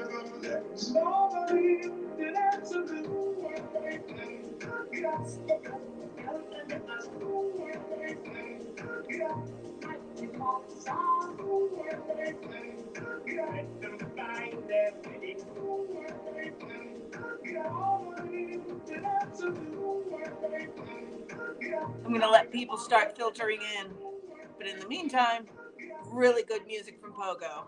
I'm going to let people start filtering in. But in the meantime, really good music from Pogo.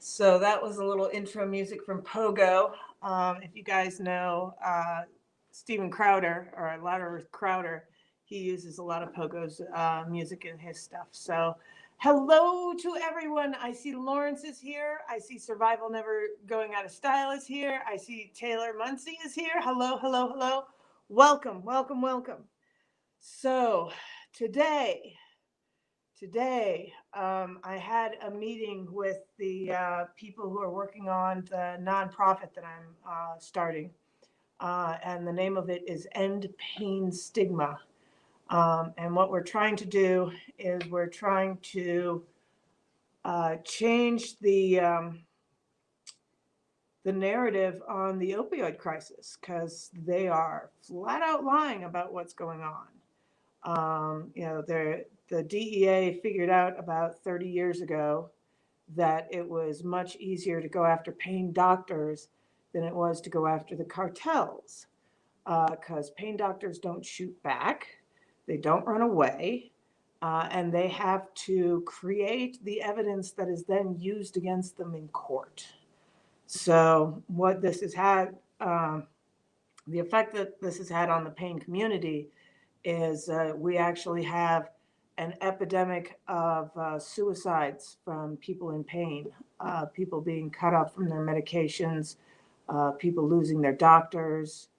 So that was a little intro music from Pogo. If you guys know Steven Crowder or Louder Crowder, he uses a lot of Pogo's music in his stuff. So hello to everyone. I see Lawrence is here. I see Survival Never Going Out of Style is here. I see Taylor Muncie is here. Hello, hello, hello. Welcome, welcome, welcome. So today, I had a meeting with the people who are working on the nonprofit that I'm starting. And the name of it is End Pain Stigma. And what we're trying to do is we're trying to change the narrative on the opioid crisis, because they are flat out lying about what's going on. The DEA figured out about 30 years ago that it was much easier to go after pain doctors than it was to go after the cartels, because pain doctors don't shoot back, they don't run away, and they have to create the evidence that is then used against them in court. So what this has had, the effect that this has had on the pain community is we actually have an epidemic of suicides from people in pain, people being cut off from their medications, people losing their doctors,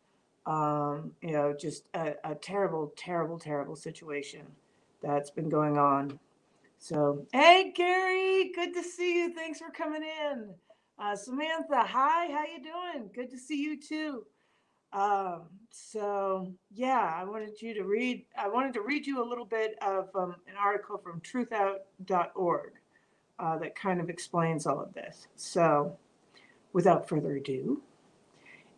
just a terrible, terrible, terrible situation that's been going on. So, hey, Gary, good to see you. Thanks for coming in. Samantha, hi, how you doing? Good to see you too. So yeah, I wanted to read you a little bit of an article from truthout.org that kind of explains all of this. So without further ado,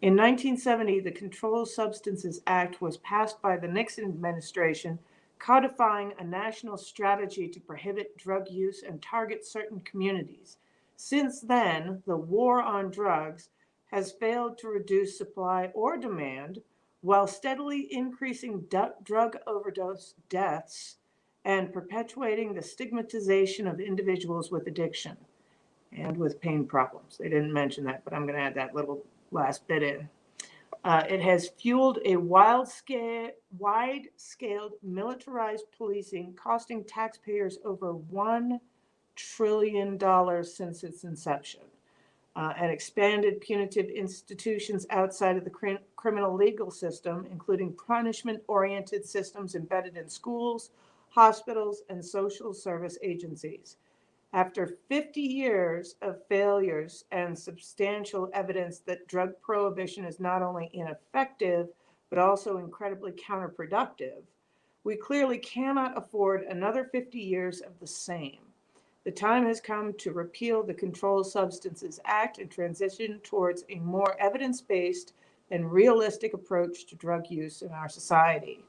in 1970, the Controlled Substances Act was passed by the Nixon administration, codifying a national strategy to prohibit drug use and target certain communities. Since then, the war on drugs has failed to reduce supply or demand, while steadily increasing drug overdose deaths and perpetuating the stigmatization of individuals with addiction and with pain problems. They didn't mention that, but I'm going to add that little last bit in. It has fueled a wide-scaled militarized policing, costing taxpayers over $1 trillion since its inception. and expanded punitive institutions outside of the criminal legal system, including punishment-oriented systems embedded in schools, hospitals, and social service agencies. After 50 years of failures and substantial evidence that drug prohibition is not only ineffective, but also incredibly counterproductive, we clearly cannot afford another 50 years of the same. The time has come to repeal the Controlled Substances Act and transition towards a more evidence-based and realistic approach to drug use in our society.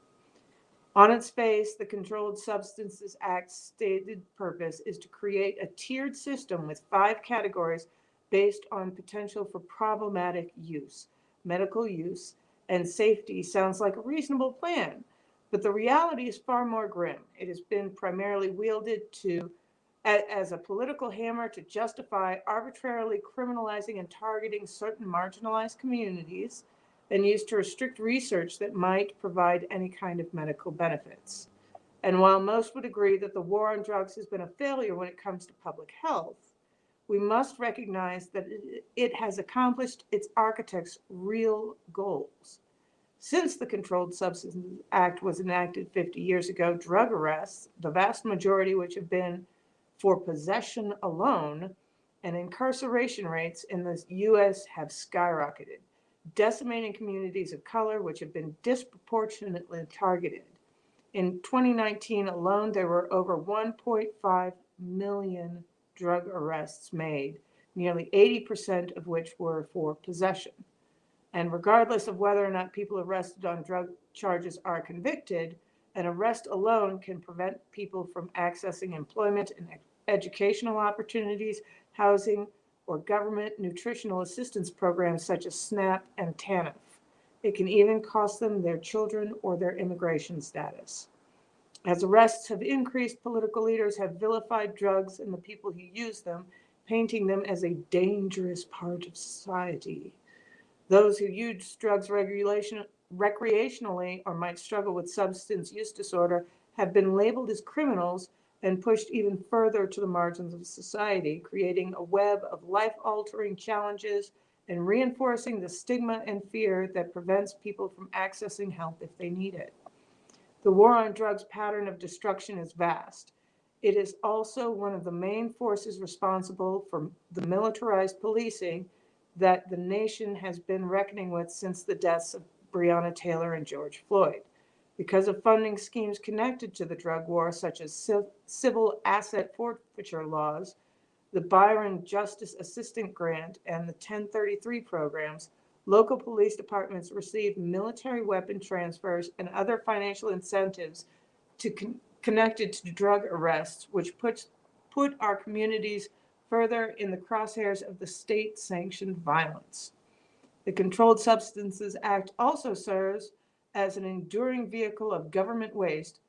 On its face, the Controlled Substances Act's stated purpose is to create a tiered system with 5 categories based on potential for problematic use. Medical use and safety sounds like a reasonable plan, but the reality is far more grim. It has been primarily wielded as a political hammer to justify arbitrarily criminalizing and targeting certain marginalized communities and used to restrict research that might provide any kind of medical benefits. And while most would agree that the war on drugs has been a failure when it comes to public health, we must recognize that it has accomplished its architect's real goals. Since the Controlled Substances Act was enacted 50 years ago, drug arrests, the vast majority which have been for possession alone, and incarceration rates in the U.S. have skyrocketed, decimating communities of color which have been disproportionately targeted. In 2019 alone, there were over 1.5 million drug arrests made, nearly 80% of which were for possession. And regardless of whether or not people arrested on drug charges are convicted, an arrest alone can prevent people from accessing employment and educational opportunities, housing, or government nutritional assistance programs such as SNAP and TANF. It can even cost them their children or their immigration status. As arrests have increased, political leaders have vilified drugs and the people who use them, painting them as a dangerous part of society. Those who use drugs recreationally or might struggle with substance use disorder have been labeled as criminals and pushed even further to the margins of society, creating a web of life-altering challenges and reinforcing the stigma and fear that prevents people from accessing help if they need it. The war on drugs pattern of destruction is vast. It is also one of the main forces responsible for the militarized policing that the nation has been reckoning with since the deaths of Breonna Taylor and George Floyd. Because of funding schemes connected to the drug war, such as civil asset forfeiture laws, the Byron Justice Assistant Grant, and the 1033 programs, local police departments receive military weapon transfers and other financial incentives connected to drug arrests, which put our communities further in the crosshairs of the state-sanctioned violence. The Controlled Substances Act also serves as an enduring vehicle of government waste,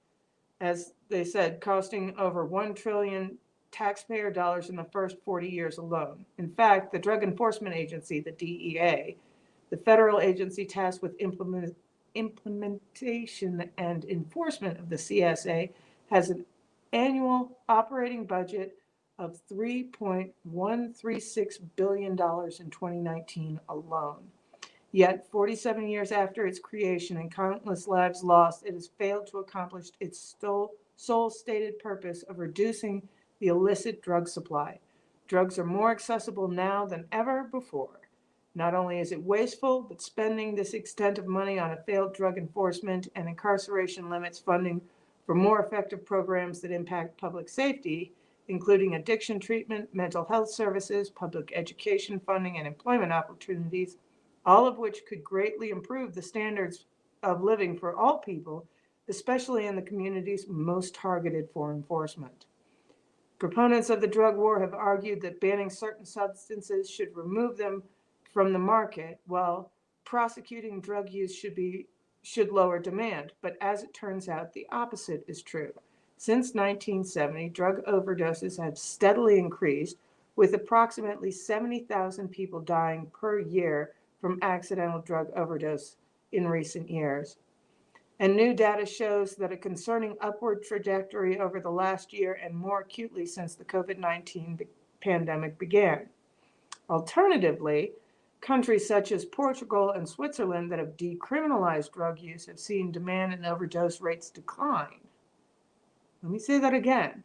as they said, costing over $1 trillion taxpayer dollars in the first 40 years alone. In fact, the Drug Enforcement Agency, the DEA, the federal agency tasked with implementation and enforcement of the CSA, has an annual operating budget of $3.136 billion in 2019 alone. Yet, 47 years after its creation and countless lives lost, it has failed to accomplish its sole stated purpose of reducing the illicit drug supply. Drugs are more accessible now than ever before. Not only is it wasteful, but spending this extent of money on a failed drug enforcement and incarceration limits funding for more effective programs that impact public safety, including addiction treatment, mental health services, public education funding, and employment opportunities, all of which could greatly improve the standards of living for all people, especially in the communities most targeted for enforcement. Proponents of the drug war have argued that banning certain substances should remove them from the market, while prosecuting drug use should lower demand. But as it turns out, the opposite is true. Since 1970, drug overdoses have steadily increased, with approximately 70,000 people dying per year from accidental drug overdose in recent years. And new data shows that a concerning upward trajectory over the last year and more acutely since the COVID-19 pandemic began. Alternatively, countries such as Portugal and Switzerland that have decriminalized drug use have seen demand and overdose rates decline. Let me say that again.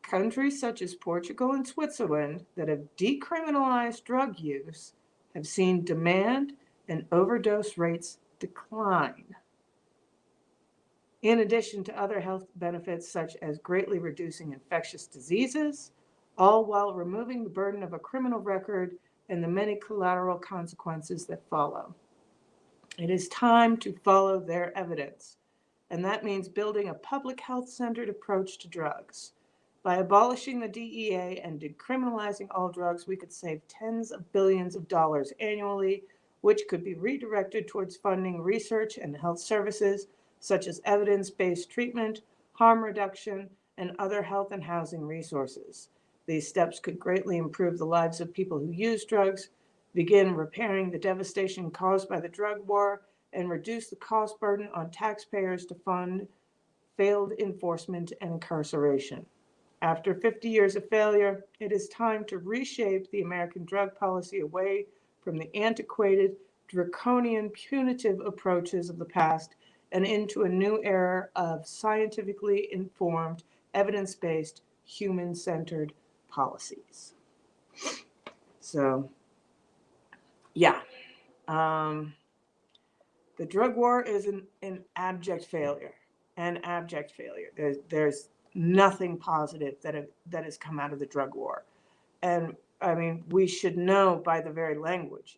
Countries such as Portugal and Switzerland that have decriminalized drug use have seen demand and overdose rates decline. In addition to other health benefits such as greatly reducing infectious diseases, all while removing the burden of a criminal record and the many collateral consequences that follow. It is time to follow their evidence, and that means building a public health-centered approach to drugs. By abolishing the DEA and decriminalizing all drugs, we could save tens of billions of dollars annually, which could be redirected towards funding research and health services such as evidence-based treatment, harm reduction, and other health and housing resources. These steps could greatly improve the lives of people who use drugs, begin repairing the devastation caused by the drug war, and reduce the cost burden on taxpayers to fund failed enforcement and incarceration. After 50 years of failure, it is time to reshape the American drug policy away from the antiquated, draconian, punitive approaches of the past and into a new era of scientifically informed, evidence-based, human-centered policies. So, yeah. The drug war is an abject failure. An abject failure. There's nothing positive that has come out of the drug war. And I mean, we should know by the very language,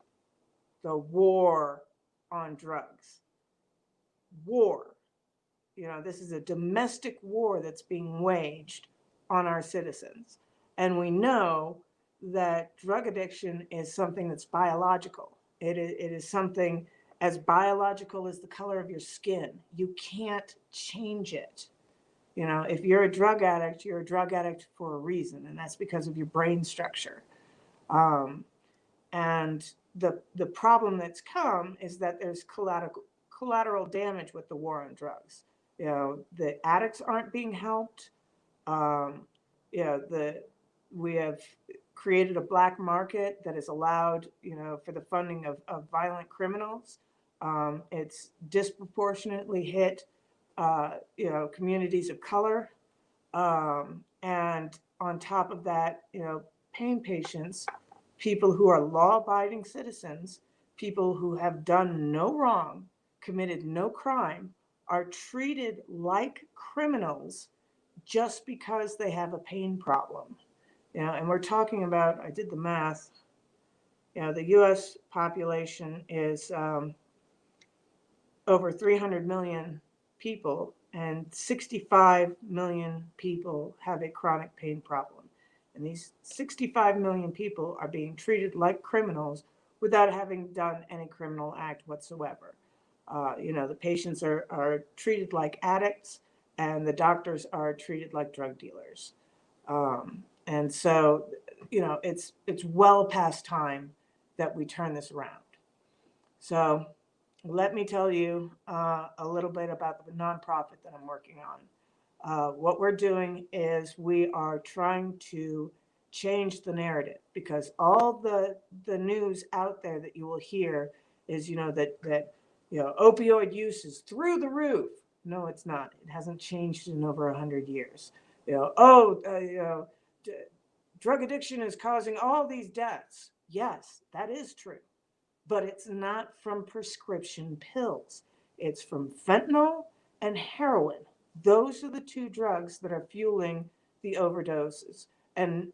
the war on drugs. War. You know, this is a domestic war that's being waged on our citizens. And we know that drug addiction is something that's biological. It is something as biological as the color of your skin. You can't change it. You know, if you're a drug addict, you're a drug addict for a reason, and that's because of your brain structure. And the problem that's come is that there's collateral damage with the war on drugs. You know, the addicts aren't being helped. You know, we have created a black market that has allowed, you know, for the funding of violent criminals. It's disproportionately hit, you know, communities of color. And on top of that, you know, pain patients, people who are law-abiding citizens, people who have done no wrong, committed no crime, are treated like criminals just because they have a pain problem. You know, and we're talking about, I did the math, you know, the US population is over 300 million people, and 65 million people have a chronic pain problem. And these 65 million people are being treated like criminals without having done any criminal act whatsoever. You know, the patients are treated like addicts, and the doctors are treated like drug dealers. And so, you know, it's well past time that we turn this around. So let me tell you a little bit about the nonprofit that I'm working on. What we're doing is we are trying to change the narrative, because all the news out there that you will hear is, you know, that you know, opioid use is through the roof. No, it's not. It hasn't changed in over 100 years. You know, you know, drug addiction is causing all these deaths. Yes, that is true. But it's not from prescription pills. It's from fentanyl and heroin. Those are the two drugs that are fueling the overdoses. And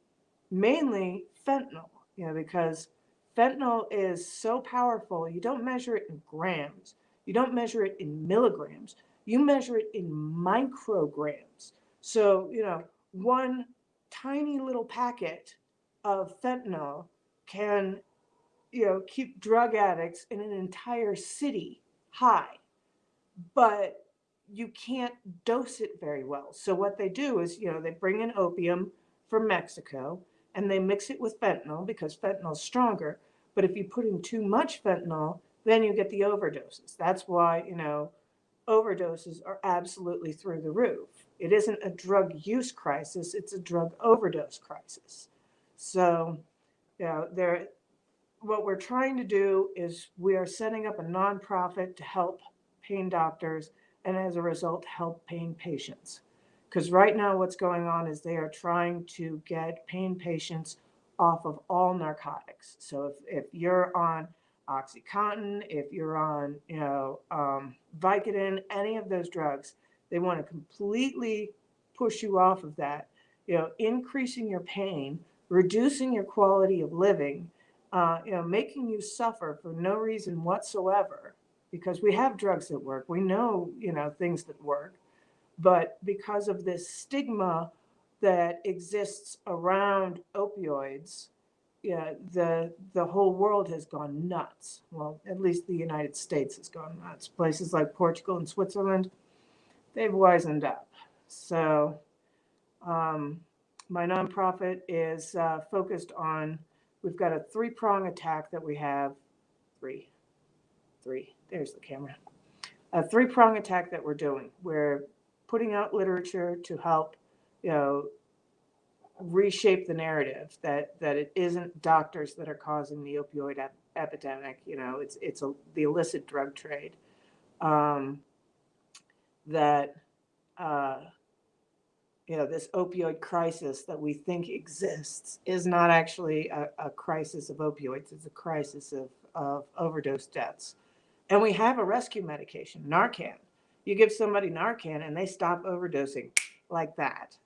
mainly fentanyl, you know, because fentanyl is so powerful. You don't measure it in grams. You don't measure it in milligrams. You measure it in micrograms. So, you know, one tiny little packet of fentanyl can, you know, keep drug addicts in an entire city high, but you can't dose it very well. So what they do is, you know, they bring in opium from Mexico and they mix it with fentanyl because fentanyl is stronger. But if you put in too much fentanyl, then you get the overdoses. That's why, you know, overdoses are absolutely through the roof. It isn't a drug use crisis, it's a drug overdose crisis. So, there, what we're trying to do is we are setting up a nonprofit to help pain doctors and as a result help pain patients. Because right now what's going on is they are trying to get pain patients off of all narcotics. So if you're on Oxycontin, if you're on Vicodin, any of those drugs, they want to completely push you off of that, increasing your pain, reducing your quality of living, making you suffer for no reason whatsoever, because we have drugs that work. We know, things that work, but because of this stigma that exists around opioids, yeah, the whole world has gone nuts. Well, at least the United States has gone nuts. Places like Portugal and Switzerland, they've wisened up. So my nonprofit is focused on, we've got a three-prong attack that we have, three, there's the camera. A three-prong attack that we're doing. We're putting out literature to help, reshape the narrative that it isn't doctors that are causing the opioid epidemic. It's the illicit drug trade. That this opioid crisis that we think exists is not actually a crisis of opioids. It's a crisis of overdose deaths. And we have a rescue medication, Narcan. You give somebody Narcan and they stop overdosing like that.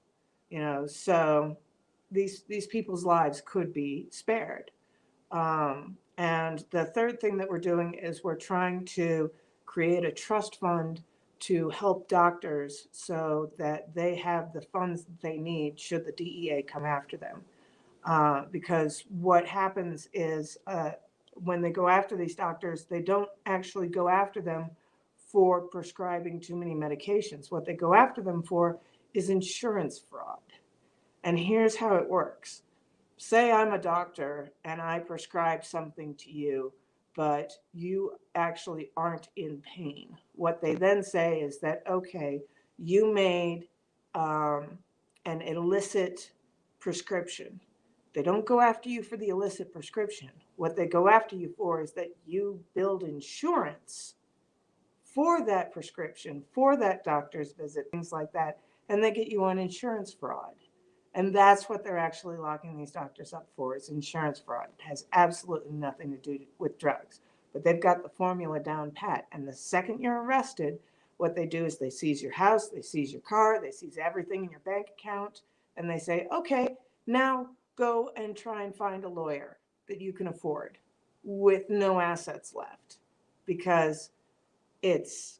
So these people's lives could be spared. And the third thing that we're doing is we're trying to create a trust fund to help doctors so that they have the funds that they need should the DEA come after them. Because what happens is when they go after these doctors, they don't actually go after them for prescribing too many medications. What they go after them for is insurance fraud. And here's how it works. Say I'm a doctor and I prescribe something to you, but you actually aren't in pain. What they then say is that, okay, you made an illicit prescription. They don't go after you for the illicit prescription. What they go after you for is that you build insurance for that prescription, for that doctor's visit, things like that, and they get you on insurance fraud. And that's what they're actually locking these doctors up for, is insurance fraud. It has absolutely nothing to do with drugs. But they've got the formula down pat. And the second you're arrested, what they do is they seize your house, they seize your car, they seize everything in your bank account, and they say, okay, now go and try and find a lawyer that you can afford with no assets left. Because it's,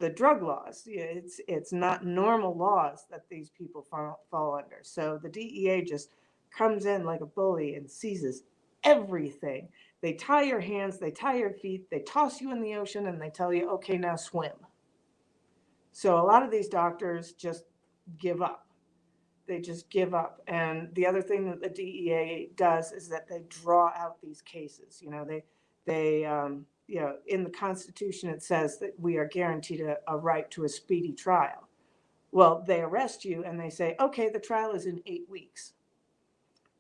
the drug laws. It's not normal laws that these people fall under. So the DEA just comes in like a bully and seizes everything. They tie your hands, they tie your feet, they toss you in the ocean, and they tell you, okay, now swim. So a lot of these doctors just give up. They just give up. And the other thing that the DEA does is that they draw out these cases. They in the Constitution, it says that we are guaranteed a right to a speedy trial. Well, they arrest you and they say, okay, the trial is in 8 weeks.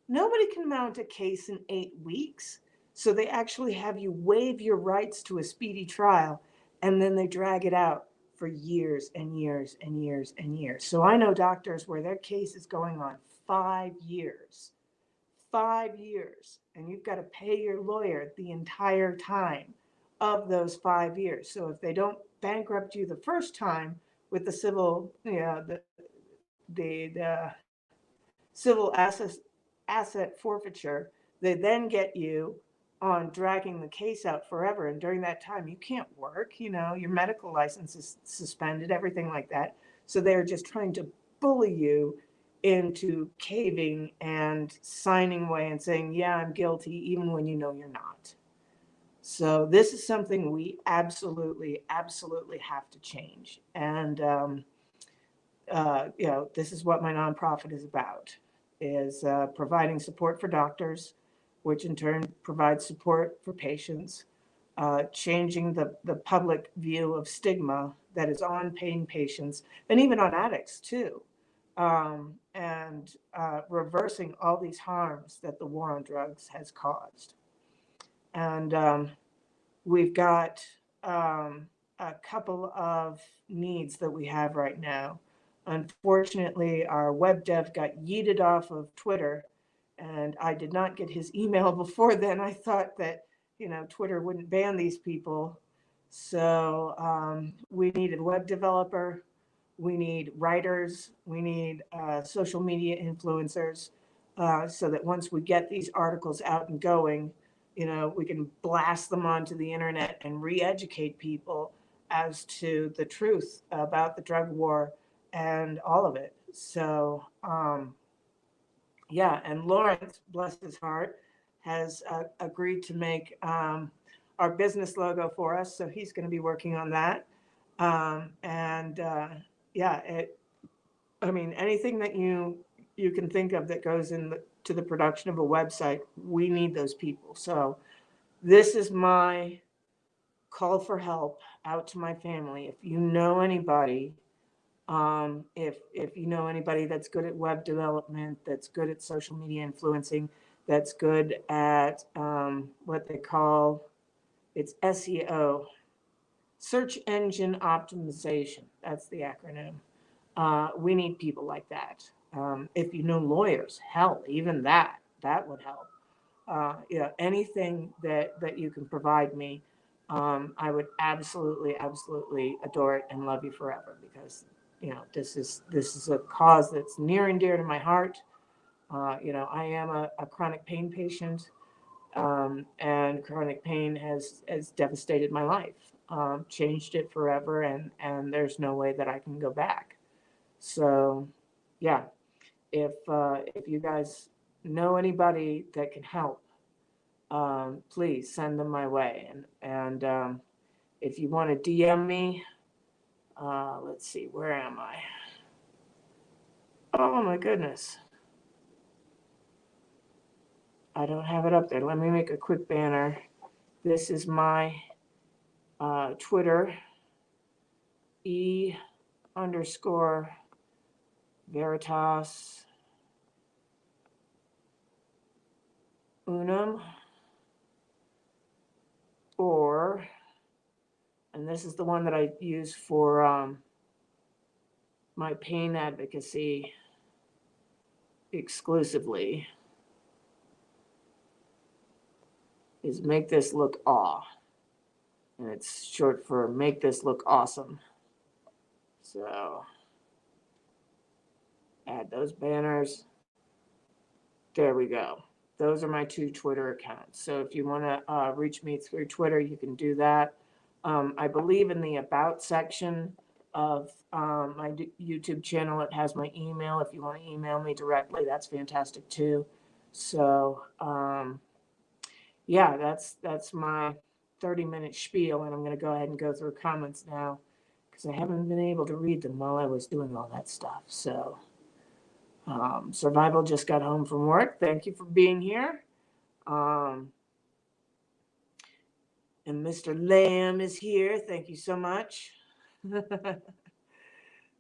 Nobody can mount a case in 8 weeks. So they actually have you waive your rights to a speedy trial, and then they drag it out for years and years and years and years. So I know doctors where their case is going on 5 years. 5 years. And you've got to pay your lawyer the entire time of those 5 years. So if they don't bankrupt you the first time with the civil, the civil asset forfeiture, they then get you on dragging the case out forever. And during that time, you can't work. Your medical license is suspended, everything like that. So they're just trying to bully you into caving and signing away and saying, yeah, I'm guilty, even when you know you're not. So this is something we absolutely, absolutely have to change. And, this is what my nonprofit is about, is providing support for doctors, which in turn provides support for patients, changing the public view of stigma that is on pain patients and even on addicts too. and reversing all these harms that the war on drugs has caused. And we've got a couple of needs that we have right now. Unfortunately, our web dev got yeeted off of Twitter, and I did not get his email before then. I thought that, Twitter wouldn't ban these people. So we need a web developer, we need writers, we need social media influencers, so that once we get these articles out and going, we can blast them onto the internet and re-educate people as to the truth about the drug war and all of it. So, yeah, and Lawrence, bless his heart, has agreed to make our business logo for us. So he's going to be working on that. And yeah, I mean, anything that you can think of that goes to the production of a website, we need those people. So this is my call for help out to my family. If you know anybody, if you know anybody that's good at web development, that's good at social media influencing, that's good at what they call, it's SEO, search engine optimization. That's the acronym. We need people like that. If you know lawyers, hell, even that would help. Anything that you can provide me, I would absolutely adore it and love you forever, because this is a cause that's near and dear to my heart. I am a chronic pain patient, and chronic pain has devastated my life, changed it forever, and there's no way that I can go back. So, yeah, if you guys know anybody that can help, please send them my way. And if you want to DM me, let's see, where am I? Oh my goodness. I don't have it up there. Let me make a quick banner. This is my Twitter, E_Veritas Unum, and this is the one that I use for my pain advocacy exclusively, is Make This Look Aw. And it's short for Make This Look Awesome. So add those banners. There we go. Those are my two Twitter accounts. So if you want to reach me through Twitter, you can do that. I believe in the About section of my YouTube channel, it has my email. If you want to email me directly, that's fantastic too. So yeah, that's my 30-minute spiel, and I'm going to go ahead and go through comments now, because I haven't been able to read them while I was doing all that stuff. So Survival just got home from work. Thank you for being here. And Mr. Lamb is here. Thank you so much.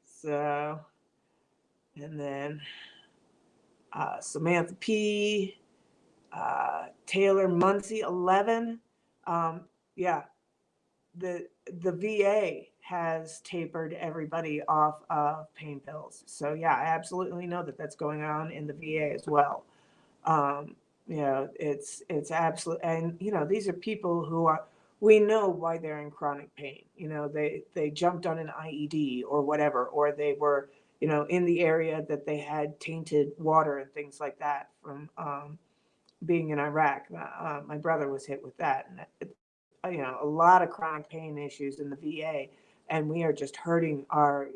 So, and then Samantha P, Taylor Muncie 11. Yeah, the VA has tapered everybody off of pain pills. So yeah, I absolutely know that that's going on in the VA as well. It's absolute, and these are people who we know why they're in chronic pain. They jumped on an IED or whatever, or they were in the area that they had tainted water and things like that from being in Iraq. My brother was hit with that, and a lot of chronic pain issues in the VA, and we are just hurting our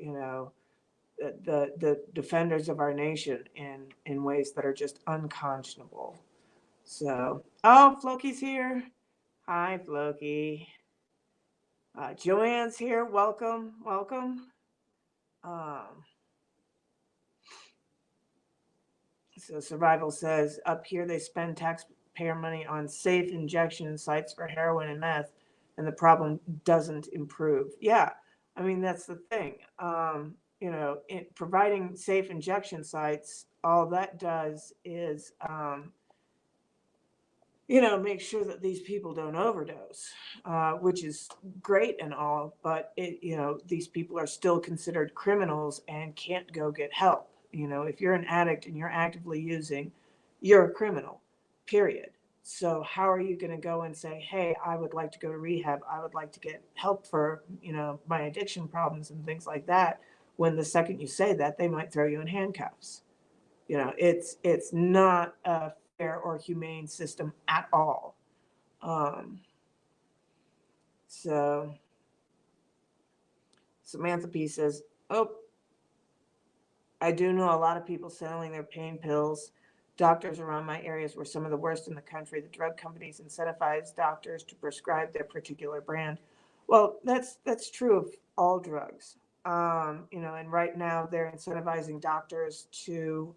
the defenders of our nation in ways that are just unconscionable. So, oh, Floki's here. Hi, Floki. Joanne's here. Welcome. So Survival says, up here they spend taxpayer money on safe injection sites for heroin and meth, and the problem doesn't improve. Yeah, I mean, that's the thing. providing safe injection sites, all that does is, make sure that these people don't overdose, which is great and all, but these people are still considered criminals and can't go get help. If you're an addict and you're actively using, you're a criminal, period. So how are you going to go and say, hey, I would like to go to rehab. I would like to get help for, my addiction problems and things like that. When the second you say that, they might throw you in handcuffs. It's not a fair or humane system at all. Um, so Samantha P says, oh, I do know a lot of people selling their pain pills. Doctors around my areas were some of the worst in the country. The drug companies incentivize doctors to prescribe their particular brand. Well, that's true of all drugs. And right now they're incentivizing doctors to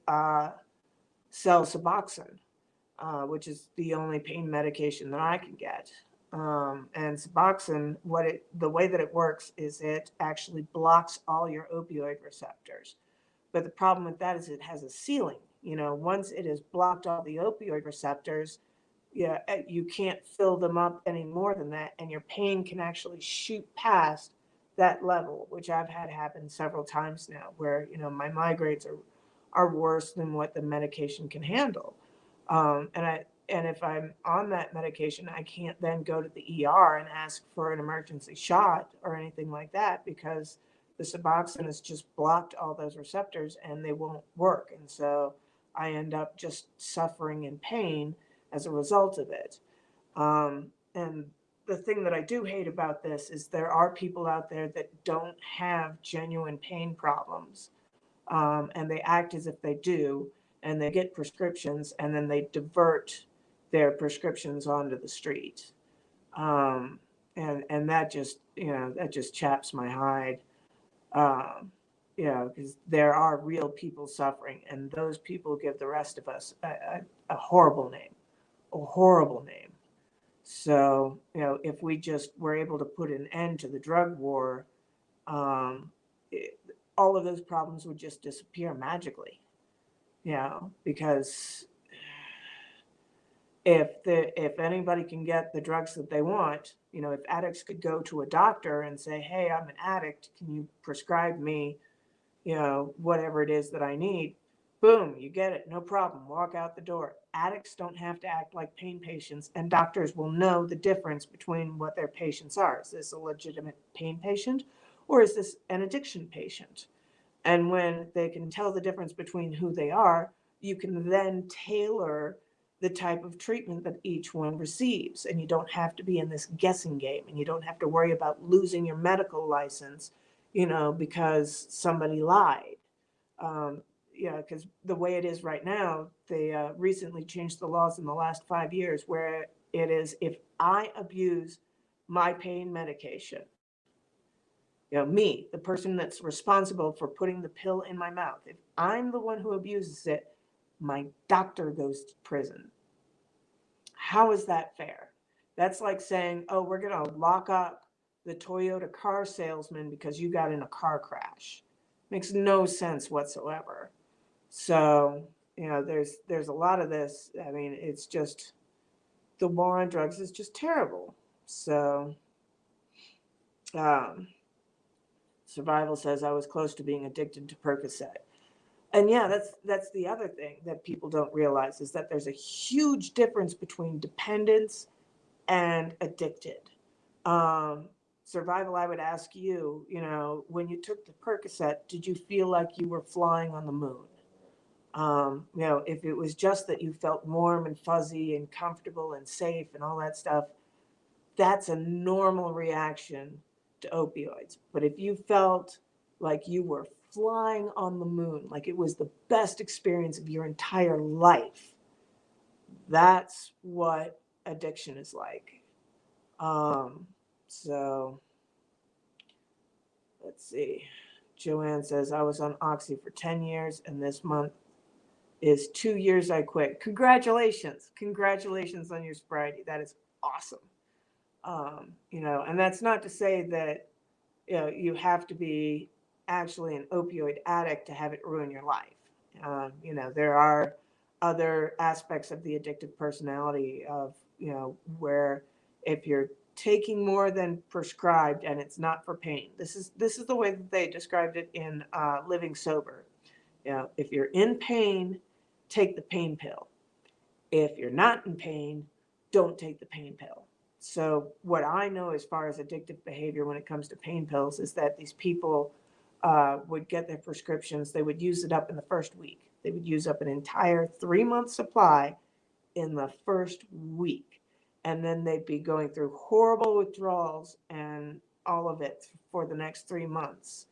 sell Suboxone, which is the only pain medication that I can get. And Suboxone, the way that it works is it actually blocks all your opioid receptors. But the problem with that is it has a ceiling. Once it has blocked all the opioid receptors, yeah, you can't fill them up any more than that, and your pain can actually shoot past that level, which I've had happen several times now, where my migraines are worse than what the medication can handle. And if I'm on that medication, I can't then go to the ER and ask for an emergency shot or anything like that, because the Suboxone has just blocked all those receptors and they won't work. And so I end up just suffering in pain as a result of it. And the thing that I do hate about this is there are people out there that don't have genuine pain problems, and they act as if they do, and they get prescriptions, and then they divert their prescriptions onto the street. And that just chaps my hide. Because there are real people suffering, and those people give the rest of us a horrible name, a horrible name. So, if we just were able to put an end to the drug war, um, it, all of those problems would just disappear magically, because if anybody can get the drugs that they want, if addicts could go to a doctor and say, hey, I'm an addict, can you prescribe me, whatever it is that I need? Boom, you get it, no problem, walk out the door. Addicts don't have to act like pain patients, and doctors will know the difference between what their patients are. Is this a legitimate pain patient, or is this an addiction patient? And when they can tell the difference between who they are, you can then tailor the type of treatment that each one receives. And you don't have to be in this guessing game, and you don't have to worry about losing your medical license, because somebody lied. Um, because the way it is right now, they recently changed the laws in the last 5 years, where it is, if I abuse my pain medication, me, the person that's responsible for putting the pill in my mouth, if I'm the one who abuses it, my doctor goes to prison. How is that fair? That's like saying, oh, we're going to lock up the Toyota car salesman because you got in a car crash. Makes no sense whatsoever. So, there's a lot of this. I mean, it's just, the war on drugs is just terrible. So, um, Survival says, I was close to being addicted to Percocet. And yeah, that's the other thing that people don't realize, is that there's a huge difference between dependence and addicted. Um, Survival, I would ask you, when you took the Percocet, did you feel like you were flying on the moon? If it was just that you felt warm and fuzzy and comfortable and safe and all that stuff, that's a normal reaction to opioids. But if you felt like you were flying on the moon, like it was the best experience of your entire life, that's what addiction is like. So let's see. Joanne says, I was on Oxy for 10 years, and this month is 2 years I quit. Congratulations. Congratulations on your sobriety. That is awesome. And that's not to say that, you have to be actually an opioid addict to have it ruin your life. There are other aspects of the addictive personality of, where if you're taking more than prescribed and it's not for pain. This is the way that they described it in Living Sober. If you're in pain, take the pain pill. If you're not in pain, don't take the pain pill. So what I know as far as addictive behavior when it comes to pain pills is that these people would get their prescriptions. They would use it up in the first week. They would use up an entire 3-month supply in the first week. And then they'd be going through horrible withdrawals and all of it for the next 3 months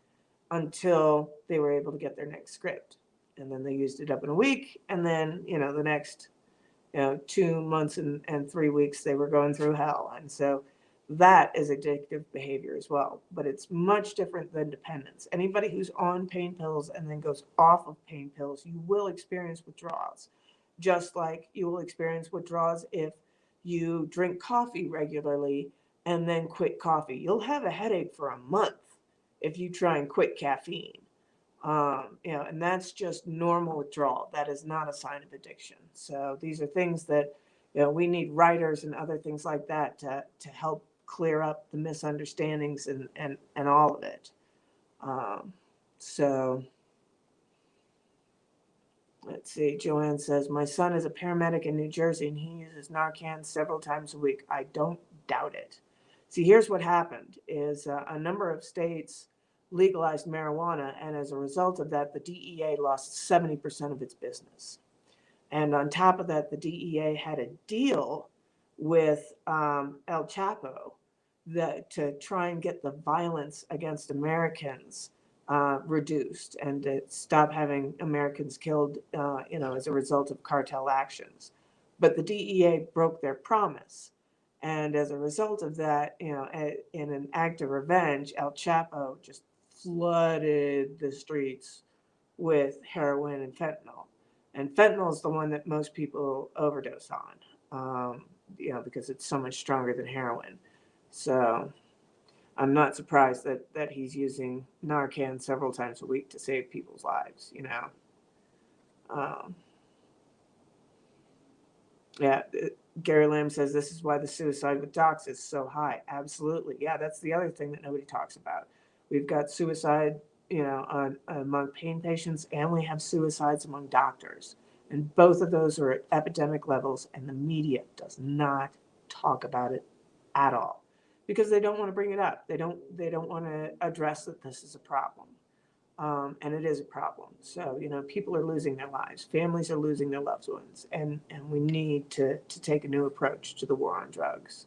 until they were able to get their next script. And then they used it up in a week. And then, the next 2 months and 3 weeks, they were going through hell. And so that is addictive behavior as well. But it's much different than dependence. Anybody who's on pain pills and then goes off of pain pills, you will experience withdrawals. Just like you will experience withdrawals if you drink coffee regularly and then quit coffee. You'll have a headache for a month if you try and quit caffeine. And that's just normal withdrawal. That is not a sign of addiction. So these are things that, we need writers and other things like that to help clear up the misunderstandings and all of it. So let's see. Joanne says, my son is a paramedic in New Jersey and he uses Narcan several times a week. I don't doubt it. See, here's what happened is a number of states legalized marijuana, and as a result of that, the DEA lost 70% of its business. And on top of that, the DEA had a deal with El Chapo to try and get the violence against Americans reduced and to stop having Americans killed, as a result of cartel actions. But the DEA broke their promise. And as a result of that, in an act of revenge, El Chapo just flooded the streets with heroin and fentanyl. And fentanyl is the one that most people overdose on, because it's so much stronger than heroin. So I'm not surprised that he's using Narcan several times a week to save people's lives, Gary Lamb says this is why the suicide with docs is so high. Absolutely. Yeah, that's the other thing that nobody talks about. We've got suicide, among pain patients, and we have suicides among doctors. And both of those are at epidemic levels, and the media does not talk about it at all because they don't want to bring it up. They don't want to address that this is a problem. And it is a problem. So, people are losing their lives. Families are losing their loved ones. And we need to take a new approach to the war on drugs.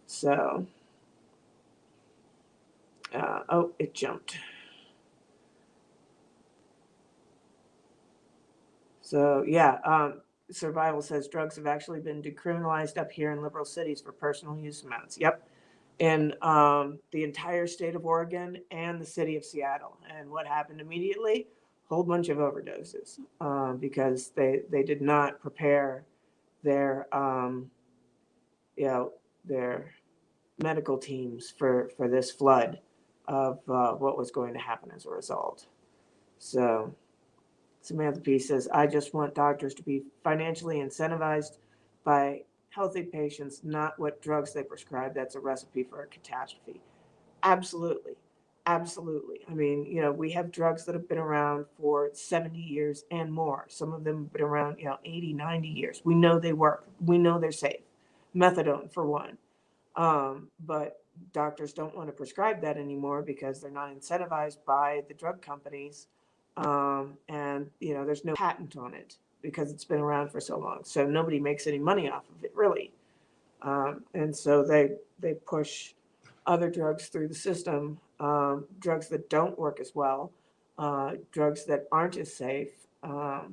So, it jumped. So, Survival says drugs have actually been decriminalized up here in liberal cities for personal use amounts. Yep. In the entire state of Oregon and the city of Seattle. And what happened immediately? A whole bunch of overdoses because they did not prepare their their medical teams for this flood of what was going to happen as a result. So Samantha P says, I just want doctors to be financially incentivized by healthy patients, not what drugs they prescribe. That's a recipe for a catastrophe. Absolutely. Absolutely. I mean, we have drugs that have been around for 70 years and more. Some of them have been around, 80, 90 years. We know they work. We know they're safe. Methadone, for one. But doctors don't want to prescribe that anymore because they're not incentivized by the drug companies. And, there's no patent on it because it's been around for so long. So nobody makes any money off of it, really. And so they push other drugs through the system, drugs that don't work as well, drugs that aren't as safe, that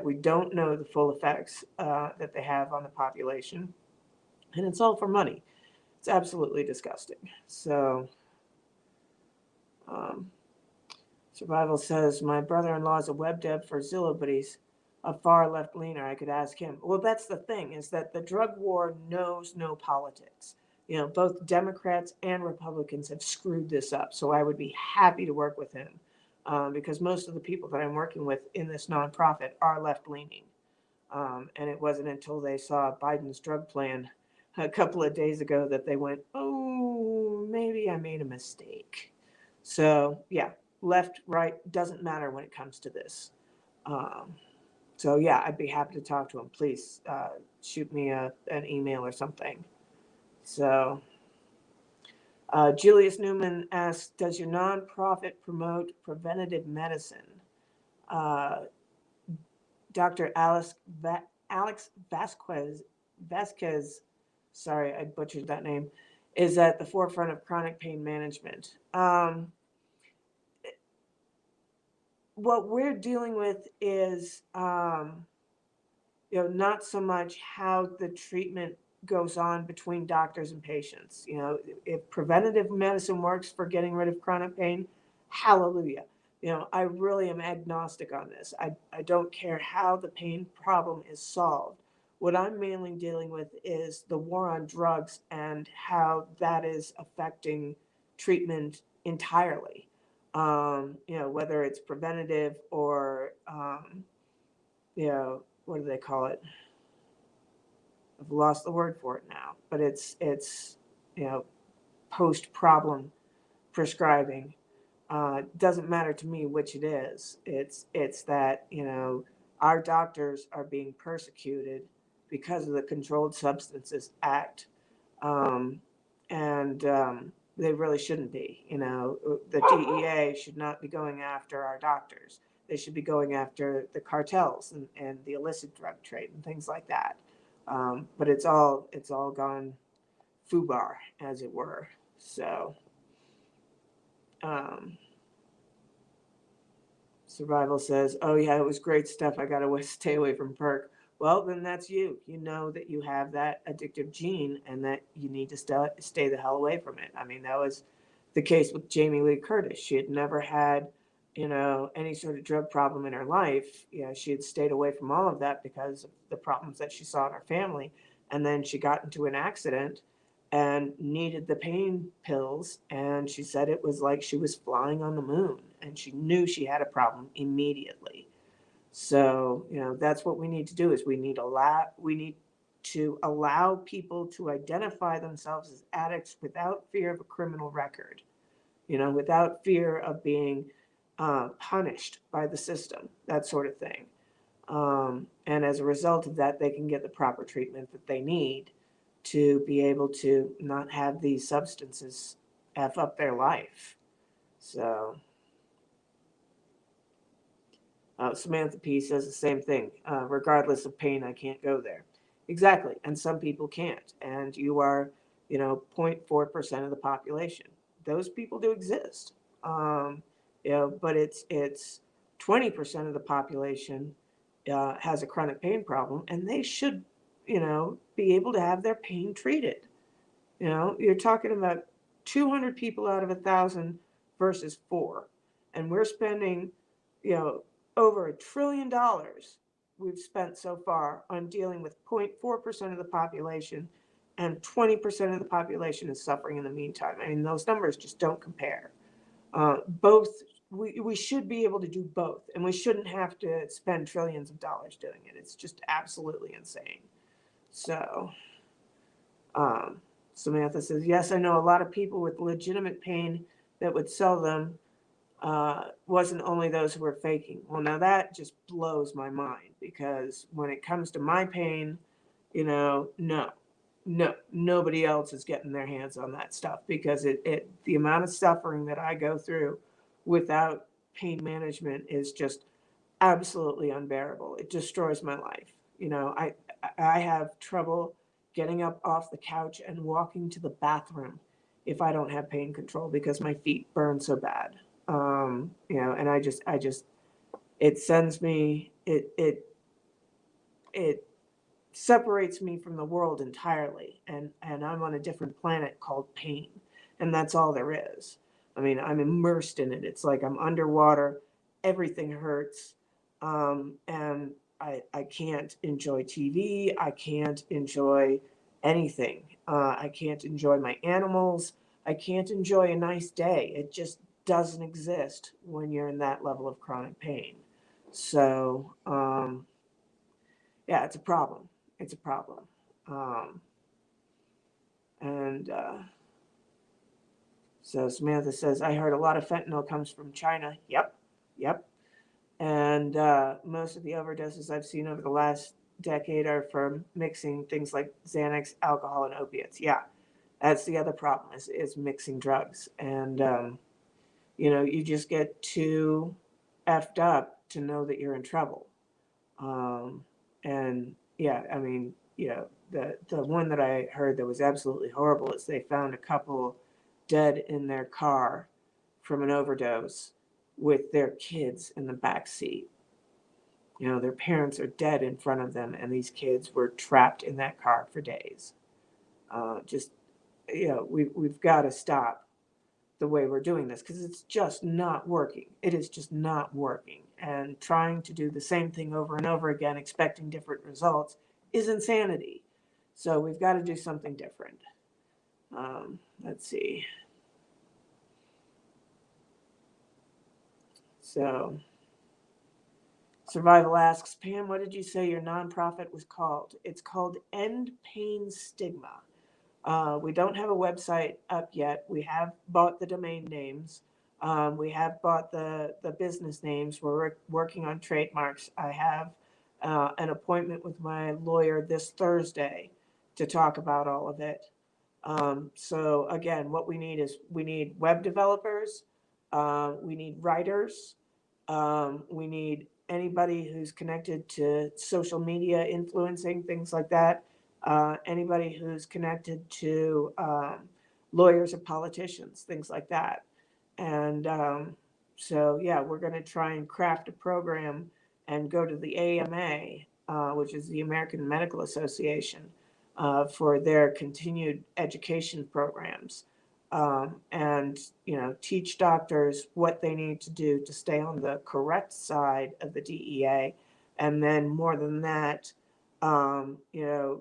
we don't know the full effects that they have on the population. And it's all for money. It's absolutely disgusting. So Survival says, my brother-in-law is a web dev for Zillow, but he's a far left leaner. I could ask him. Well, that's the thing, is that the drug war knows no politics. You know, both Democrats and Republicans have screwed this up. So I would be happy to work with him because most of the people that I'm working with in this nonprofit are left leaning. And it wasn't until they saw Biden's drug plan a couple of days ago that they went, oh, maybe I made a mistake. So, yeah, left, right, doesn't matter when it comes to this. Um, so, yeah, I'd be happy to talk to him. Please shoot me an email or something. So, Julius Newman asks, does your nonprofit promote preventative medicine? Uh, Dr. Alex Vasquez, sorry, I butchered that name, is at the forefront of chronic pain management. What we're dealing with is, not so much how the treatment goes on between doctors and patients. You know, if preventative medicine works for getting rid of chronic pain, hallelujah. You know, I really am agnostic on this. I don't care how the pain problem is solved. What I'm mainly dealing with is the war on drugs and how that is affecting treatment entirely. Whether it's preventative or, what do they call it? I've lost the word for it now, but it's post problem prescribing. Doesn't matter to me which it is. It's that our doctors are being persecuted because of the Controlled Substances Act, um, and they really shouldn't be. The DEA should not be going after our doctors. They should be going after the cartels and the illicit drug trade and things like that. But it's all gone foobar, as it were. So, um, Survival says, "Oh yeah, it was great stuff. I gotta stay away from perk." Well, then that's you. You know that you have that addictive gene, and that you need to stay the hell away from it. I mean, that was the case with Jamie Lee Curtis. She had never had, any sort of drug problem in her life. She had stayed away from all of that because of the problems that she saw in her family. And then she got into an accident and needed the pain pills. And she said it was like she was flying on the moon. And she knew she had a problem immediately. So, that's what we need to do is we need to allow people to identify themselves as addicts without fear of a criminal record, without fear of being punished by the system, that sort of thing. And as a result of that, they can get the proper treatment that they need to be able to not have these substances F up their life. So, Samantha P says the same thing. Regardless of pain, I can't go there. Exactly. And some people can't. And you are, 0.4% of the population. Those people do exist. But it's 20% of the population has a chronic pain problem, and they should, be able to have their pain treated. You're talking about 200 people out of 1,000 versus 4. And we're spending, over $1 trillion we've spent so far on dealing with 0.4% of the population, and 20% of the population is suffering in the meantime. I mean, those numbers just don't compare. Both, we should be able to do both, and we shouldn't have to spend trillions of dollars doing it. It's just absolutely insane. So, um, Samantha says, yes, I know a lot of people with legitimate pain that would sell them. Wasn't only those who were faking. Well, now that just blows my mind, because when it comes to my pain, no, nobody else is getting their hands on that stuff, because the amount of suffering that I go through without pain management is just absolutely unbearable. It destroys my life. I have trouble getting up off the couch and walking to the bathroom if I don't have pain control, because my feet burn so bad. And I just, it sends me, it separates me from the world entirely. And I'm on a different planet called pain. And that's all there is. I mean, I'm immersed in it. It's like I'm underwater. Everything hurts. And I can't enjoy TV. I can't enjoy anything. I can't enjoy my animals. I can't enjoy a nice day. It just doesn't exist when you're in that level of chronic pain. So, yeah, it's a problem. It's a problem. Um, and so Samantha says, I heard a lot of fentanyl comes from China. Yep, yep. And most of the overdoses I've seen over the last decade are from mixing things like Xanax, alcohol, and opiates. Yeah, that's the other problem is mixing drugs. And, you just get too effed up to know that you're in trouble. Um, and yeah, I mean, the one that I heard that was absolutely horrible is they found a couple dead in their car from an overdose with their kids in the back seat. Their parents are dead in front of them, and these kids were trapped in that car for days. Just, we've got to stop the way we're doing this because it's just not working. It is just not working. And trying to do the same thing over and over again, expecting different results, is insanity. So we've got to do something different. Let's see. So Survival asks, Pam, what did you say your nonprofit was called? It's called End Pain Stigma. We don't have a website up yet. We have bought the domain names. We have bought the business names. We're working on trademarks. I have an appointment with my lawyer this Thursday to talk about all of it. So again, what we need is we need web developers, we need writers, we need anybody who's connected to social media, influencing things like that. Anybody who's connected to lawyers or politicians, things like that. And so, yeah, we're going to try and craft a program and go to the AMA, which is the American Medical Association, for their continued education programs. And teach doctors what they need to do to stay on the correct side of the DEA, and then more than that, um, you know,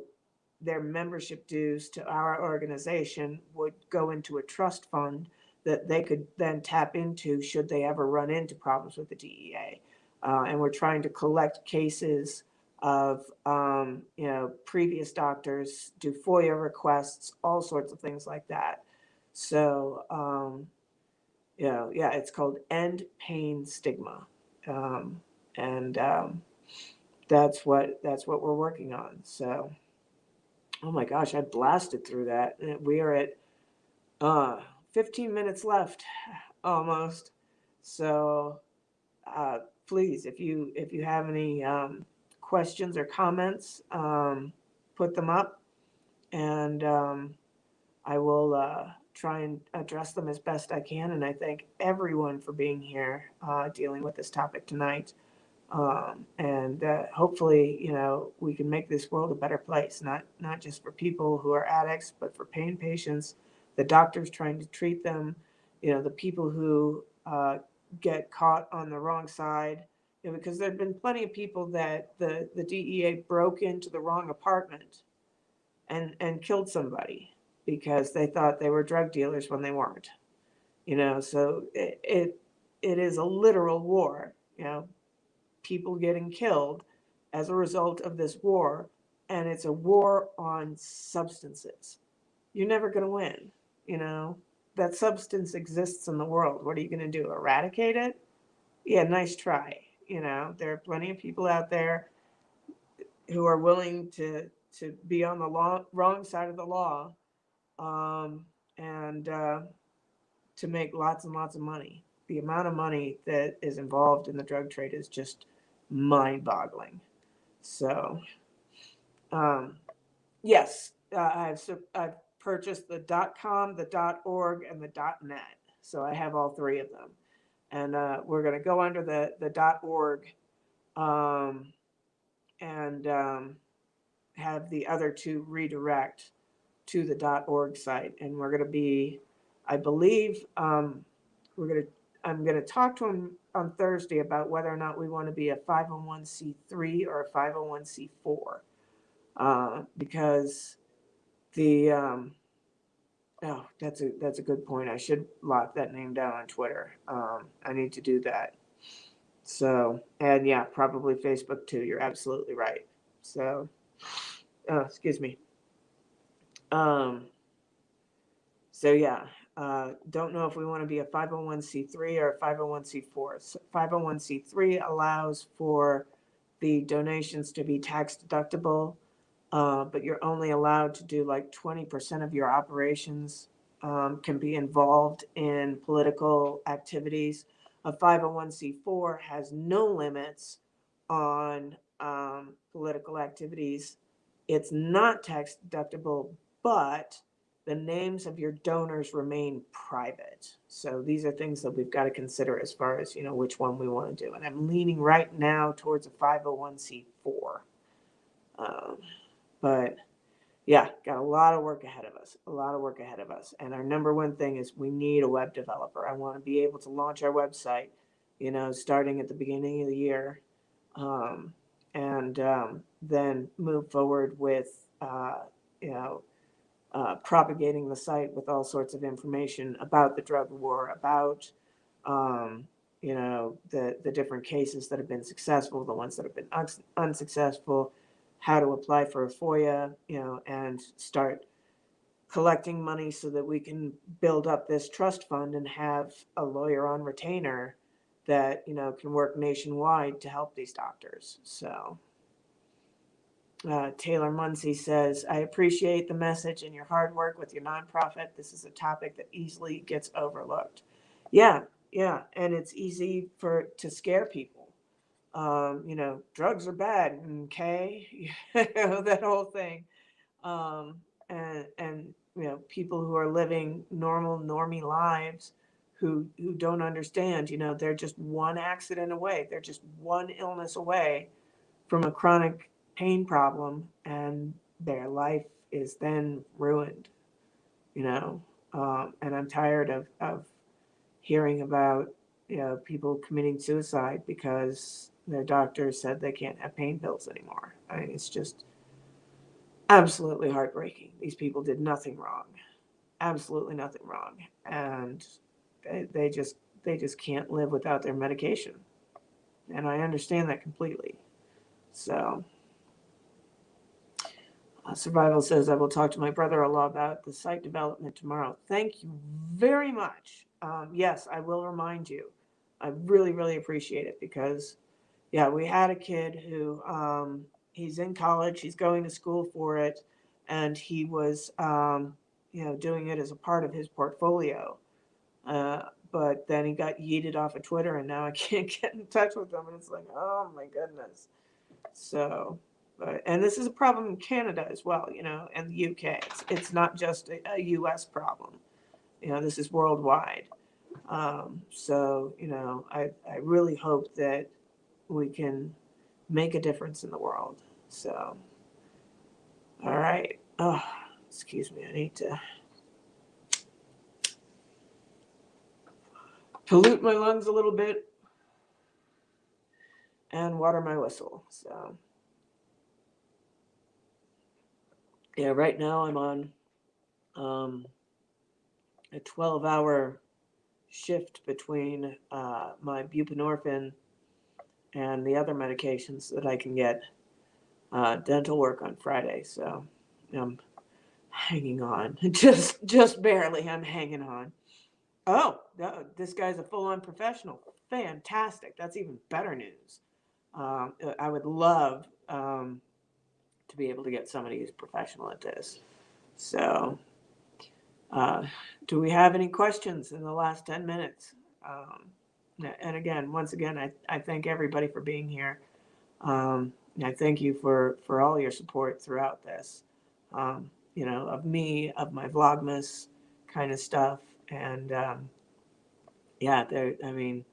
their membership dues to our organization would go into a trust fund that they could then tap into should they ever run into problems with the DEA. And we're trying to collect cases of previous doctors, do FOIA requests, all sorts of things like that. So yeah, it's called End Pain Stigma, um, and that's what we're working on. So, oh my gosh, I blasted through that. We are at uh, 15 minutes left, almost. So, uh, please, if you have any questions or comments, put them up, and I will try and address them as best I can. And I thank everyone for being here, dealing with this topic tonight. And hopefully, we can make this world a better place, not just for people who are addicts, but for pain patients, the doctors trying to treat them, the people who get caught on the wrong side. Because there have been plenty of people that the DEA broke into the wrong apartment and killed somebody because they thought they were drug dealers when they weren't. So it is a literal war. People getting killed as a result of this war, and it's a war on substances. You're never going to win. You know that substance exists in the world. What are you going to do? Eradicate it? Yeah, nice try. There are plenty of people out there who are willing to be on the wrong side of the law, um, and to make lots and lots of money. The amount of money that is involved in the drug trade is just mind-boggling. So, um, yes, I've purchased the .com, the .org, and the .net. So I have all three of them, and we're going to go under the .org, um, and have the other two redirect to the .org site, and we're going to be, I believe, I'm going to talk to him on Thursday about whether or not we want to be a 501c3 or a 501c4, because The oh, that's a good point. I should lock that name down on Twitter. I need to do that. So, and yeah, probably Facebook too. You're absolutely right. So, excuse me. Um, so yeah, don't know if we want to be a 501c3 or a 501c4. So 501c3 allows for the donations to be tax deductible, but you're only allowed to do like 20% of your operations can be involved in political activities. A 501c4 has no limits on political activities. It's not tax deductible, but the names of your donors remain private. So these are things that we've got to consider as far as, which one we want to do. And I'm leaning right now towards a 501c4. Um, but yeah, got a lot of work ahead of us, a lot of work ahead of us. And our number one thing is we need a web developer. I want to be able to launch our website, starting at the beginning of the year, um, and then move forward with, you know, propagating the site with all sorts of information about the drug war, about, the different cases that have been successful, the ones that have been unsuccessful, how to apply for a FOIA, and start collecting money so that we can build up this trust fund and have a lawyer on retainer that, can work nationwide to help these doctors. So, Taylor Munsey says, I appreciate the message and your hard work with your nonprofit. This is a topic that easily gets overlooked. Yeah, yeah, and it's easy to scare people. Drugs are bad, okay? That whole thing. Um, and people who are living normal, normie lives who don't understand, they're just one accident away. They're just one illness away from a chronic pain problem, and their life is then ruined, you know. And I'm tired of hearing about, people committing suicide because their doctor said they can't have pain pills anymore. I mean, it's just absolutely heartbreaking. These people did nothing wrong, absolutely nothing wrong, and they just can't live without their medication, and I understand that completely. So, Survival says, I will talk to my brother-in-law about the site development tomorrow. Thank you very much. Yes, I will remind you. I really, really appreciate it because, yeah, we had a kid who, he's in college, he's going to school for it, and he was, doing it as a part of his portfolio. But then he got yeeted off of Twitter, and now I can't get in touch with him, and it's like, oh my goodness. So, and this is a problem in Canada as well, and the UK. It's not just a US problem. This is worldwide. So, I really hope that we can make a difference in the world. So, all right. Oh, excuse me. I need to pollute my lungs a little bit and water my whistle. So, yeah, right now I'm on a 12-hour shift between my buprenorphine and the other medications that I can get dental work on Friday. So I'm hanging on, just barely. I'm hanging on. Oh, this guy's a full-on professional. Fantastic. That's even better news. I would love to be able to get somebody who's professional at this. So, uh, do we have any questions in the last 10 minutes? Um, and again, once again, I thank everybody for being here. I thank you for all your support throughout this, of me, of my Vlogmas kind of stuff. And yeah, I mean,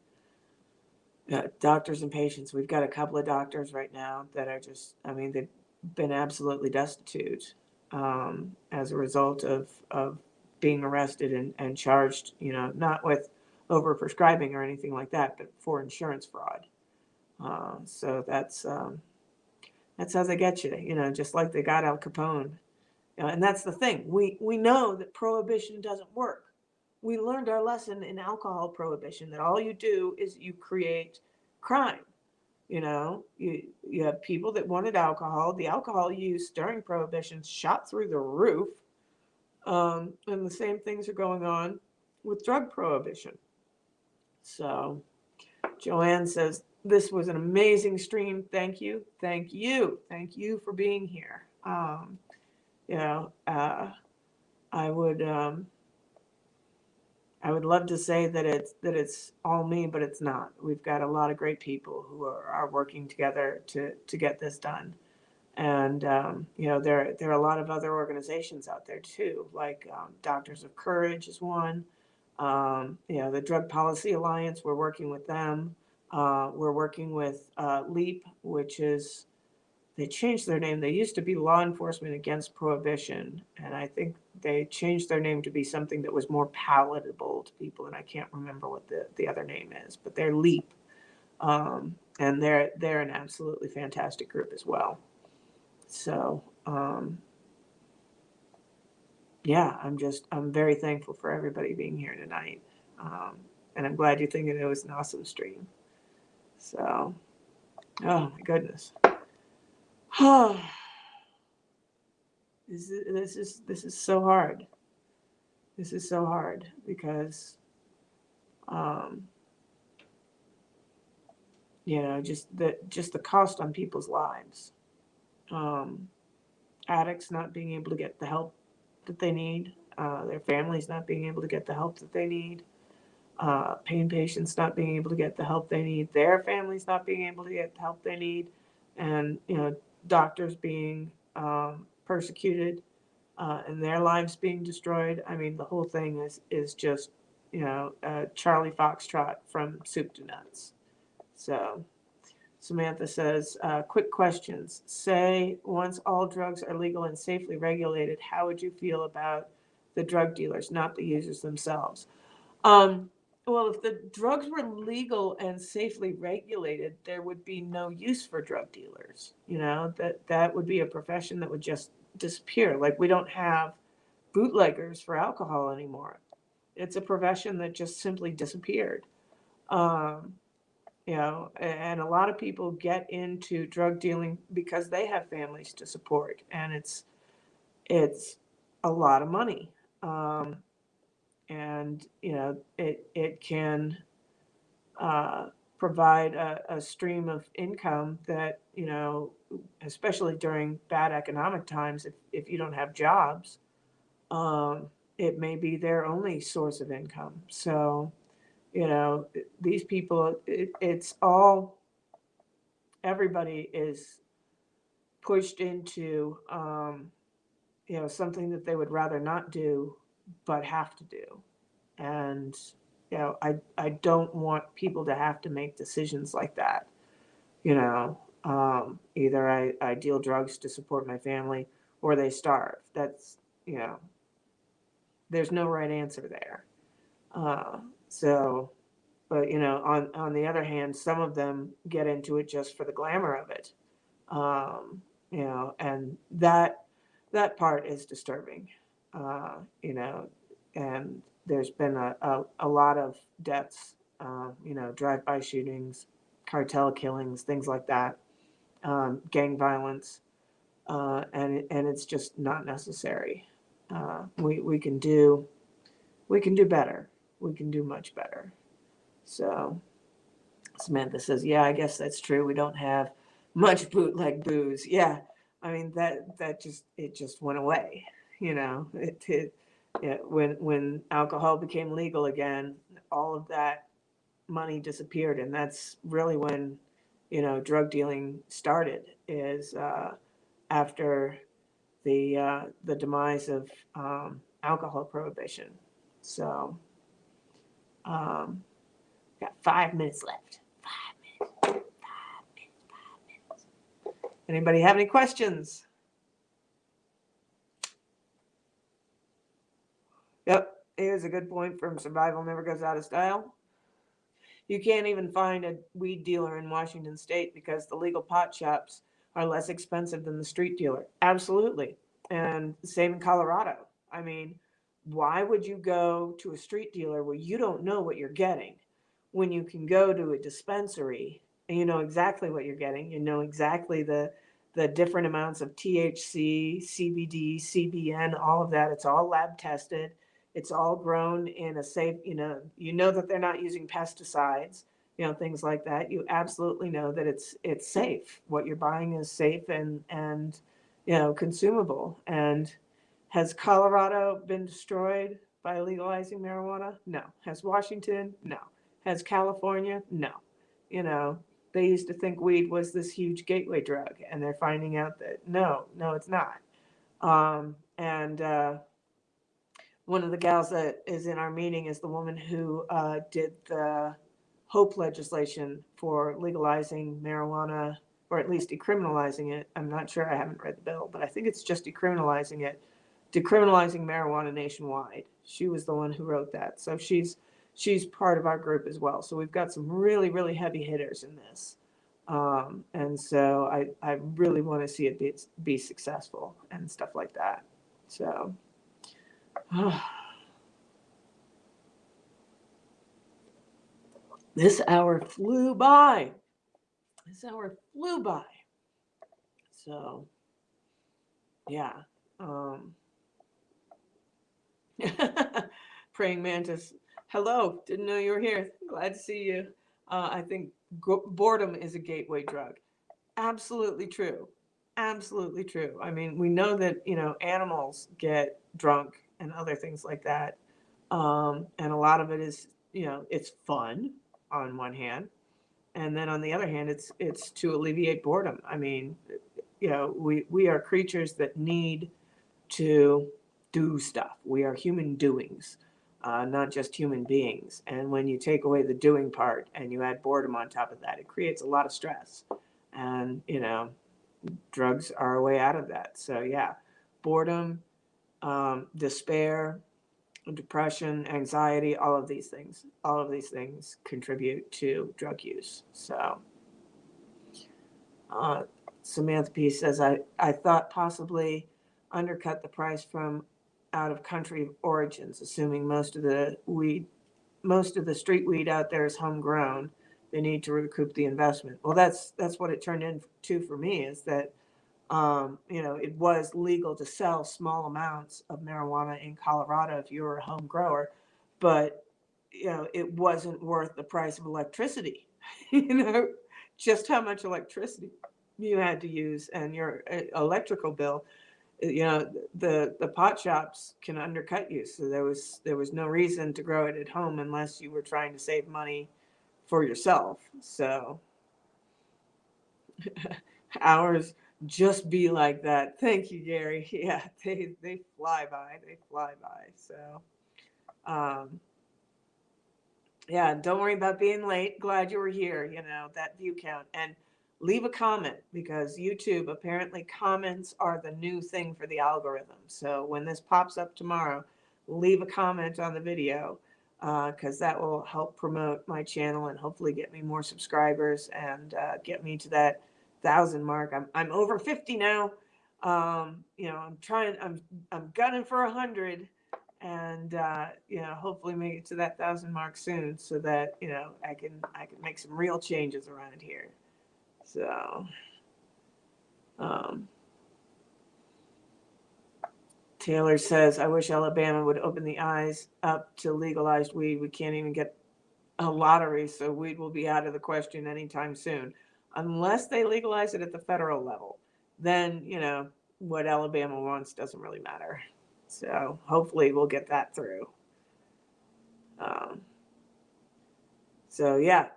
doctors and patients, we've got a couple of doctors right now that are just, I mean, they've been absolutely destitute as a result of being arrested and charged, not with overprescribing or anything like that, but for insurance fraud. So that's how they get you, just like they got Al Capone. And that's the thing. We know that prohibition doesn't work. We learned our lesson in alcohol prohibition that all you do is you create crime. You have people that wanted alcohol. The alcohol use during prohibition shot through the roof. And the same things are going on with drug prohibition. So Joanne says, this was an amazing stream. Thank you. Thank you. Thank you for being here. You know, I would love to say that it's all me, but it's not. We've got a lot of great people who are working together to get this done. And there are a lot of other organizations out there too, like Doctors of Courage is one. The Drug Policy Alliance, we're working with them. We're working with LEAP, which is, they changed their name. They used to be Law Enforcement Against Prohibition, and I think they changed their name to be something that was more palatable to people, and I can't remember what the other name is, but they're LEAP. And they're an absolutely fantastic group as well. So, yeah, I'm very thankful for everybody being here tonight. And I'm glad you're thinking it was an awesome stream. So, oh my goodness. This is so hard. This is so hard because, just the cost on people's lives. Addicts not being able to get the help that they need, their families not being able to get the help that they need, pain patients not being able to get the help they need, their families not being able to get the help they need, and doctors being persecuted, and their lives being destroyed. I mean, the whole thing is just Charlie Foxtrot from soup to nuts. So Samantha says, quick questions. Say, once all drugs are legal and safely regulated, how would you feel about the drug dealers, not the users themselves? Well, if the drugs were legal and safely regulated, there would be no use for drug dealers. That would be a profession that would just disappear. Like, we don't have bootleggers for alcohol anymore. It's a profession that just simply disappeared. And a lot of people get into drug dealing because they have families to support, and it's a lot of money. And it can provide a stream of income that, especially during bad economic times, if you don't have jobs, it may be their only source of income. So these people, it's all, everybody is pushed into, something that they would rather not do, but have to do. And, I don't want people to have to make decisions like that. Either I deal drugs to support my family or they starve. That's, there's no right answer there. So, but on the other hand, some of them get into it just for the glamour of it. And that part is disturbing. And there's been a lot of deaths, drive-by shootings, cartel killings, things like that, gang violence, and it's just not necessary. We can do better. We can do much better. So Samantha says, yeah, I guess that's true. We don't have much bootleg booze. Yeah. I mean, that just went away. When alcohol became legal again, all of that money disappeared. And that's really when, drug dealing started, is after the demise of alcohol prohibition. So, got 5 minutes left. 5 minutes. 5 minutes. Anybody have any questions? Yep, here's a good point from Survival Never Goes Out of Style. You can't even find a weed dealer in Washington State because the legal pot shops are less expensive than the street dealer. Absolutely. And same in Colorado. I mean, why would you go to a street dealer where you don't know what you're getting when you can go to a dispensary and you know exactly what you're getting? You know exactly the different amounts of THC, CBD, CBN, all of that. It's all lab tested. It's all grown in a safe, you know that they're not using pesticides, things like that. You absolutely know that it's safe. What you're buying is safe and consumable. And has Colorado been destroyed by legalizing marijuana? No. Has Washington? No. Has California? No. You know, they used to think weed was this huge gateway drug, and they're finding out that no, it's not. And one of the gals that is in our meeting is the woman who did the HOPE legislation for legalizing marijuana, or at least decriminalizing it. I'm not sure, I haven't read the bill, but I think it's just decriminalizing it, decriminalizing marijuana nationwide. She was the one who wrote that. So she's part of our group as well. So we've got some really, really heavy hitters in this. And so I really want to see it be successful and stuff like that. So this hour flew by. So, yeah. Praying Mantis, hello. Didn't know you were here. Glad to see you. I think boredom is a gateway drug. Absolutely true. Absolutely true. I mean, we know that, animals get drunk and other things like that. And a lot of it is, it's fun on one hand. And then on the other hand, it's to alleviate boredom. I mean, we are creatures that need to do stuff. We are human doings, not just human beings. And when you take away the doing part and you add boredom on top of that, it creates a lot of stress. And, drugs are a way out of that. So, yeah, boredom, despair, depression, anxiety, all of these things contribute to drug use. So, Samantha P says, I thought possibly undercut the price from out of country origins, assuming most of the street weed out there is homegrown. They need to recoup the investment. Well, that's what it turned into for me, is that it was legal to sell small amounts of marijuana in Colorado if you were a home grower, but it wasn't worth the price of electricity. Just how much electricity you had to use, and your electrical bill. The pot shops can undercut you. So there was no reason to grow it at home unless you were trying to save money for yourself. So hours just be like that. Thank you, Gary. Yeah, they fly by. So yeah, don't worry about being late. Glad you were here. That view count, and leave a comment, because YouTube, apparently comments are the new thing for the algorithm. So when this pops up tomorrow, leave a comment on the video, because that will help promote my channel and hopefully get me more subscribers and get me to that 1,000 mark. I'm over 50 now. I'm gunning for 100, and hopefully make it to that 1,000 mark soon, so that I can make some real changes around here. So, Taylor says, I wish Alabama would open the eyes up to legalized weed. We can't even get a lottery, so weed will be out of the question anytime soon. Unless they legalize it at the federal level, then, what Alabama wants doesn't really matter. So hopefully we'll get that through. So, yeah.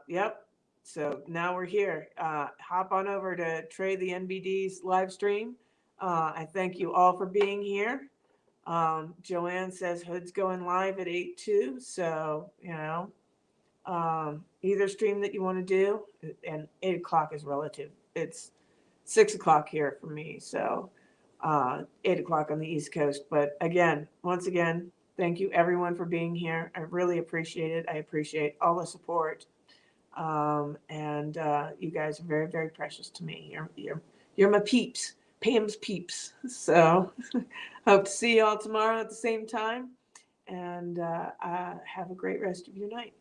Yep. So now we're here. Hop on over to Trey the NBD's live stream. I thank you all for being here. Joanne says Hood's going live at 8/2. So, either stream that you want to do, and 8 o'clock is relative. It's 6 o'clock here for me. So 8 o'clock on the East Coast. But once again, thank you everyone for being here. I really appreciate it. I appreciate all the support. And you guys are very, very precious to me. You're my peeps. Pam's peeps. So hope to see you all tomorrow at the same time. And have a great rest of your night.